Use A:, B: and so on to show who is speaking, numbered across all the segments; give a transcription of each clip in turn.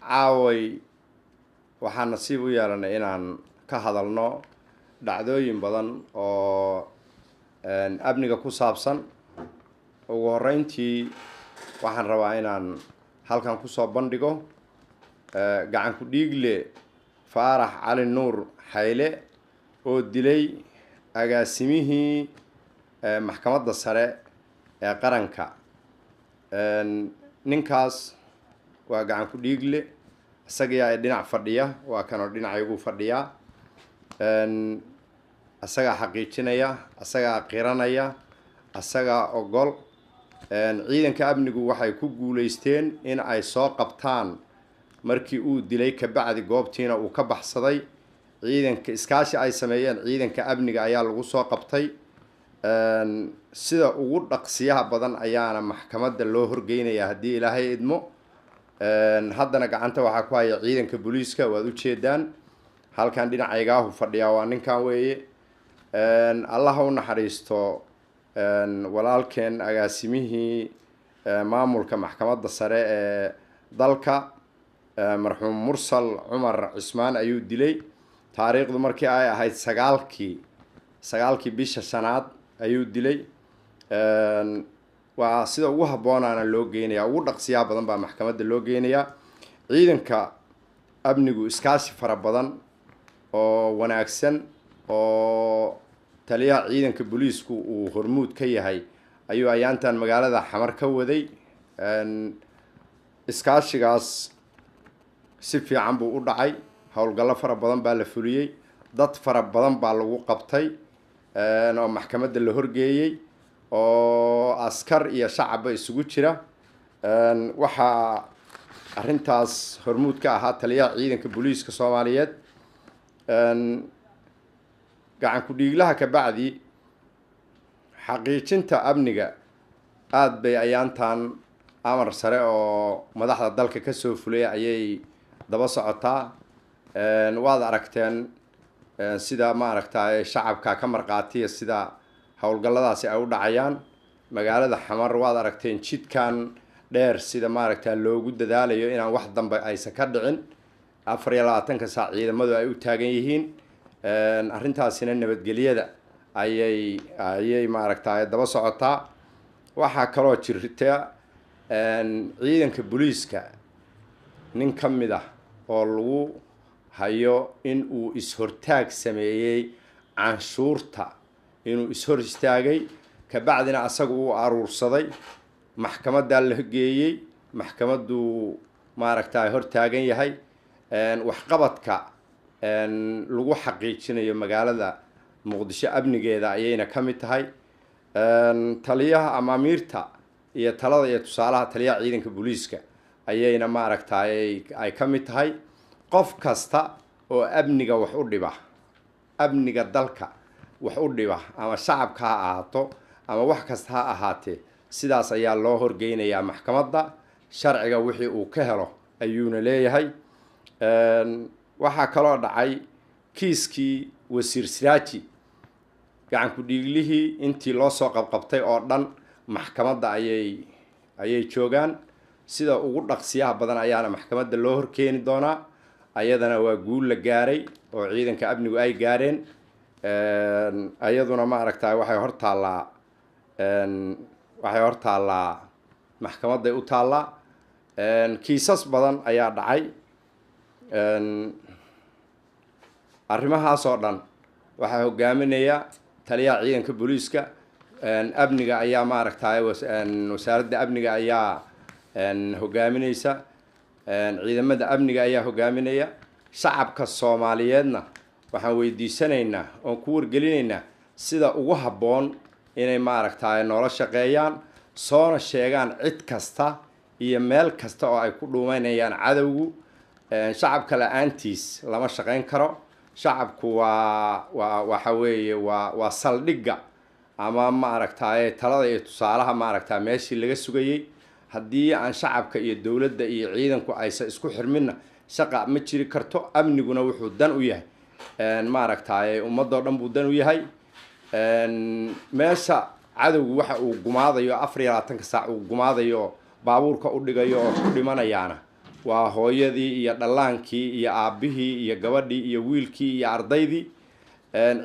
A: caaway waxaan nasiib u yeelanay inaan ka hadalno dhacdooyin badan oo amniga ku saabsan. ugu horeyntii waxaan rabaa inaan halkan ku soo bandhigo gacan ku dhiigle Faarax Cali Nuur Xayle oo dilay agaasimihii maxkamadda sare ee qaranka. ninkaas waa gacan ku dhiigle isaga ay dhinac fadhiya, waa kanoo dhinacaygu fadhiya. asaga xaqiijinaya, asaga qiranaya, asaga ogol. ciidanka amnigu waxay ku guuleysteen in ay soo qabtaan markii uu dilay ka bacdi goobtiina uu ka baxsaday. ciidanka iskaashi ay sameeyeen ciidanka amniga ayaa lagu soo qabtay. sida ugu dhaqsiyaha badan ayaana maxkamadda loo horgeynayaa haddii ilaahay idmo. haddana gacanta waxaa ku haya ciidanka booliiska, waad u jeedaan halkan dhinacaygaahu fadhiyaa waa ninkan weeye. allah u naxariisto walaalkeen agaasimihii maamulka maxkamadda sare ee dalka marxuum Mursal Cumar Cismaan ayuu dilay. taariikhdu markii ay ahayd sagaalkii bisha shanaad ayuu dilay. waa sida ugu habboonaana loo geynayaa, ugu dhaqsiyaha badan baa maxkamadda loo geynayaa. ciidanka amnigu iskaashi fara badan oo wanaagsan oo taliyaha ciidanka booliisku uu hormuud ka yahay ayuu ayaantan magaalada Xamar ka waday. iskaashigaas si fiican buu u dhacay. howlgallo fara badan baa la fuliyey, dad fara badan baa lagu qabtay oo maxkamadda la horgeeyey oo askar iyo shacabba isugu jira. waxaa arrintaas hormuud ka ahaa taliyaha ciidanka booliiska Soomaaliyeed. gacan ku dhiiglaha ka bacdi xaqiijinta amniga aad bay ayaantan amar sare oo madaxda dalka ka soo fulay ayay daba socotaa. waad aragteen sida maaragtay shacabka ka marqaatiya sida howlgalladaasi ay u dhacayaan magaalada Xamar. waad aragteen jidkan dheer sida maaragtay loogu dadaalayo inaan wax dambe aysan ka dhicin. 24 saac ciidamadu ay u taagan yihiin. arrintaasina nabadgelyada ayay maaragtay daba socotaa. waxaa kaloo jirta ciidanka booliiska nin ka mid ah oo lagu hayo in uu is-hortaag sameeyey canshuurta, inuu is-hor istaagay ka bacdina asaga uu aruursaday. maxkamadda la geeyey, maxkamaddu maaragtay hor taagan yahay. waxqabadka lagu xaqiijinayo magaalada Muqdisho amnigeeda ayayna ka mid tahay. taliyaha amaamiirta iyo talada iyo tusaalaha taliyaha ciidanka booliiska ayayna maaragtay ay ka mid tahay. qof kasta oo amniga wax u dhiba, amniga dalka wax u dhiba, ama shacabka ha ahaato ama wax kasta ha ahaatee, sidaas ayaa loo horgeynayaa maxkamadda. sharciga wixii uu ka helo ayuuna leeyahay. waxaa kaloo dhacay kiiskii wasiir Siraaji. gacan ku dhiiglihii intii loo soo qabqabtay oo dhan maxkamadda ayay joogaan. sida ugu dhaqsiyaha badan ayaana maxkamadda loo horkeeni doonaa. ayadana waa guul la gaaray oo ciidanka amnigu ay gaareen. ayaduna maaragtay waxay hor taallaa maxkamadday u taallaa. kiisas badan ayaa dhacay. arrimahaas oo dhan waxaa hogaaminaya taliyaha ciidanka booliiska. amniga ayaa maaragtay wasaaradda amniga ayaa hogaaminaysa. ciidamada amniga ayaa hogaaminaya. shacabka Soomaaliyeedna waxaan weydiisanaynaa oon ku wargelinaynaa sida ugu habboon inay maaragtay noola shaqeeyaan, soona sheegaan cid kasta iyo meel kasta oo ay ku dhuumaynayaan cadowgu. shacabka la-aantiis lama shaqayn karo. shacabku waxa weeye waa saldhigga ama maaragtay talada iyo tusaalaha maaragtay meeshii laga sugayey. haddii aan shacabka iyo dowladda iyo ciidanku aysan isku xirminna shaqa ma jiri karto. amniguna wuxuu dan u yahay maaragtay ummadoo dhan buu dan u yahay. meesha cadowgu waxa uu gumaadayo 24 saac uu gumaadayo baabuurka u dhigayo oo ku dhimanayaana waa hooyadii iyo dhallaankii iyo aabbihii iyo gabadhii iyo wiilkii iyo ardaydii.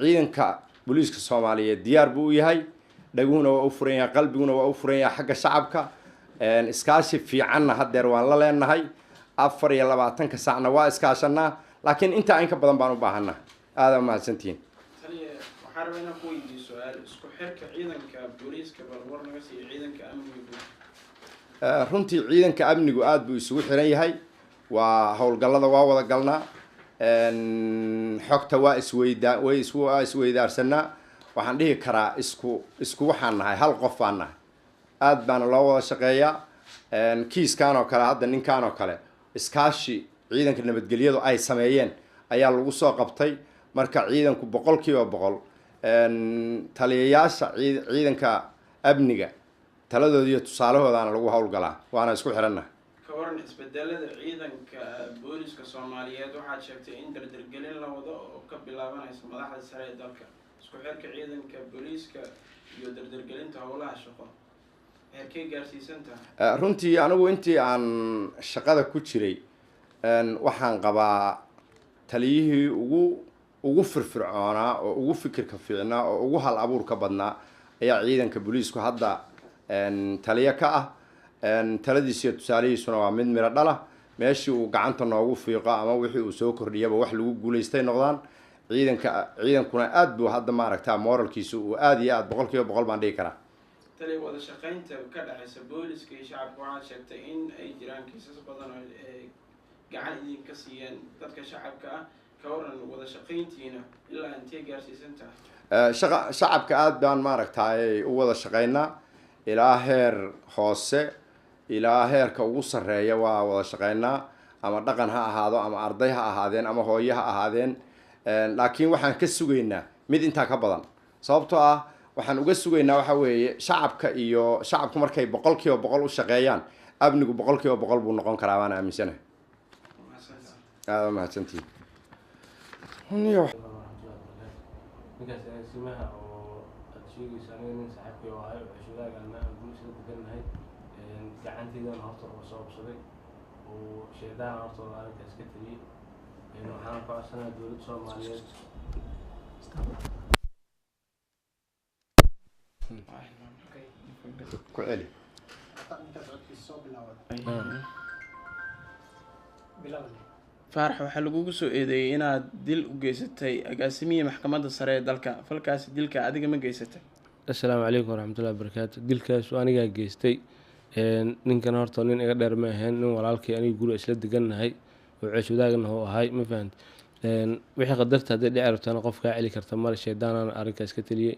A: ciidanka booliiska Soomaaliyeed diyaar buu u yahay, dhaguna waa u furan yahay, qalbiguna waa u furan yahay xagga shacabka. iskaashi fiicanna haddeer waan la leenahay, 24 saacna waa iskaashanaa, laakiin intaa in ka badan baan u baahanaa. aad u mahadsantihiin.
B: waxaan rabaa inaan ku weydiiyo su'aal isku xirka ciidanka booliiska bal war naga siiyo ciidanka amniga.
A: runtii ciidanka amnigu aad buu isugu xiran yahay, waa howlgallada waa wada galnaa, xogta waa isweydaarsanaa. waxaan dhihi karaa isku waxaan nahay, hal qof baan nahay, aad baana loo wada shaqeeyaa. kiiskan oo kale hadda ninkan oo kale iskaashi ciidanka nabadgelyadu ay sameeyeen ayaa lagu soo qabtay. marka ciidanku 100% taliyayaasha ciidanka amniga taladooda iyo tusaalahoodaana lagu howlgalaa, waana isku xirannahay.
B: ka waran isbedelada ciidanka booliiska Soomaaliyeed waxaad sheegtay in dardargelin la wado oo ka bilaabanaysa madaxda sare ee dalka. isku xirka ciidanka booliiska iyo dardargelinta howlaha shaqo heerkee gaarsiisan tahay?
A: runtii anigu intii aan shaqada ku jiray waxaan qabaa taliyihii ugu firfircoonaa oo ugu fikirka fiicnaa oo ugu hal abuurka badnaa ayaa ciidanka booliisku hadda taliya ka ah. taladiisa iyo tusaalihiisuna waa mid miro dhala, meeshii uu gacanta noogu fiiqo ama wixii uu soo kordhiyaba wax lagu guulaystay noqdaan. ciidankuna aad buu hadda maaragtaa moralkiisu uu aad iyo aad 100% baan dhihi karaa.
B: tali wada shaqaynta ka dhaxaysa booliiska iyo shacabka waxaad sheegtay in ay jiraan kiisas badan oo gacan idinka siiyeen dadka shacabka ah. ka waran wada shaqayntiina ilaa intee gaarsiisan tahay?
A: shacabka aad baan maaragtaay u wada shaqaynaa, ilaa heer hoose ilaa heerka ugu sarreeya waa wada shaqaynaa, ama dhaqan ha ahaado ama arday ha ahaadeen ama hooyo ha ahaadeen. laakiin waxaan ka sugaynaa mid intaa ka badan, sababtoo ah waxaan uga sugaynaa waxa weeye shacabku markay 100% u shaqeeyaan, amnigu 100% buu noqon karaa, waan aaminsanahay. aad u mahadsantihiin.
C: ninkaas simaha oo aad sheegayso aniga nin saaxiibkay oo ahay oo cishadaagana aan bulshada degannahay, gacanteydana horta oo soo qabsaday oo sheedaan horta arrintaas ka tegey. waxaan ku codsanayaa dowladda Soomaaliyeed
A: ku celi.
B: faarax waxaa lagugu soo eedeeyay inaad dil u geysatay agaasimihii maxkamadda sare ee dalka. falkaasi dilka adiga ma geysatay?
C: assalaamu calaykum waraxmatullahi wabarakaatu. dilkaas anigaa geystay. ninkan horta nin iga dheer ma ahayn, nin walaalkii aniga guri isla degannahay oo ceesh wadaagna oo ahay, ma fahant. wixii qadarta hadday dhici rabtana qof kaa celi karta male, shaydaanana arrinkaas ka teliyey.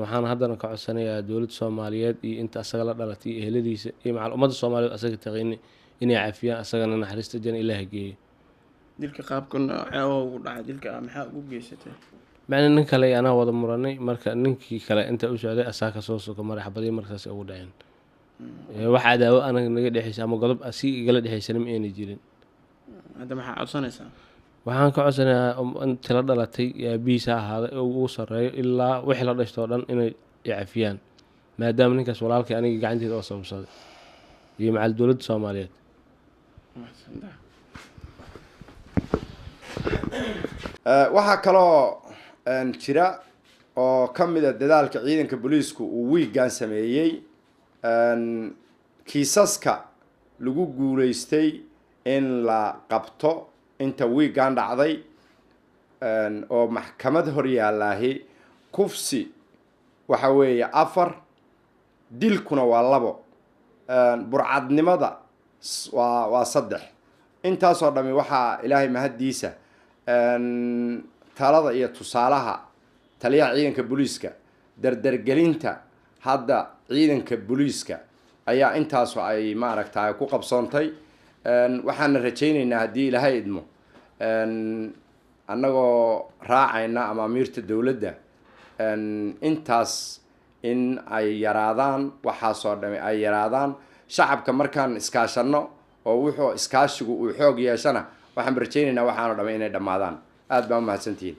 C: waxaan haddana ka codsanayaa dowladda Soomaaliyeed iyo inta asaga la dhalatay iyo eheladiisa iyo macal ummadda Soomaaliyeed asaga taqiini inay cafiyaan, asagana naxariista jana Ilaahay geeyo.
B: dilka qaabka noocee oo ugu dhacay dilka maxaa ugu geysatay?
C: macna nin kale anaa wada muranay, marka ninkii kale inta u socday asaa ka soo soka marxabadii markaas ugu dhaceen. wax cadaawo anaga naga dhexaysa ama godob asii igala dhexaysana ma aanay jirin.
B: hadda maxaa codsanaysaa?
C: waxaan ka codsanayaa inta la dhalatay aabihiisa ahaaday oo ugu sarreeyo ilaa wixii la dhashtoo dhan inay cafiyaan, maadaama ninkaas walaalkii aniga gacanteeda oo sababsaday iyo macal dowladda Soomaaliyeed.
A: waxaa kaloo jira oo ka mid a dadaalka ciidanka booliisku uu wiigaan sameeyey, kiisaska lagu guulaystay in la qabto inta wiigaan dhacday oo maxkamad hor yaallaahi. kufsi waxa weeye 4, dilkuna waa 2, burcadnimada waa 3. intaasoo dhami waxaa ilaahay mahaddiisa talada iyo tusaalaha taliyaha ciidanka booliiska, dardargelinta hadda ciidanka booliiska ayaa intaasu ay maaragtaay ku qabsoontay. waxaana rajaynaynaa haddii ilaahay idmo annagoo raacayna amaamiirta dowladda intaas in ay yaraadaan, waxaasoo dhami ay yaraadaan. shacabka markaan iskaashanno oo wuxuu iskaashigu uu xoog yeeshana waxaan rajaynaynaa waxaanoo dhami inay dhammaadaan. aad baa u mahadsantihiin.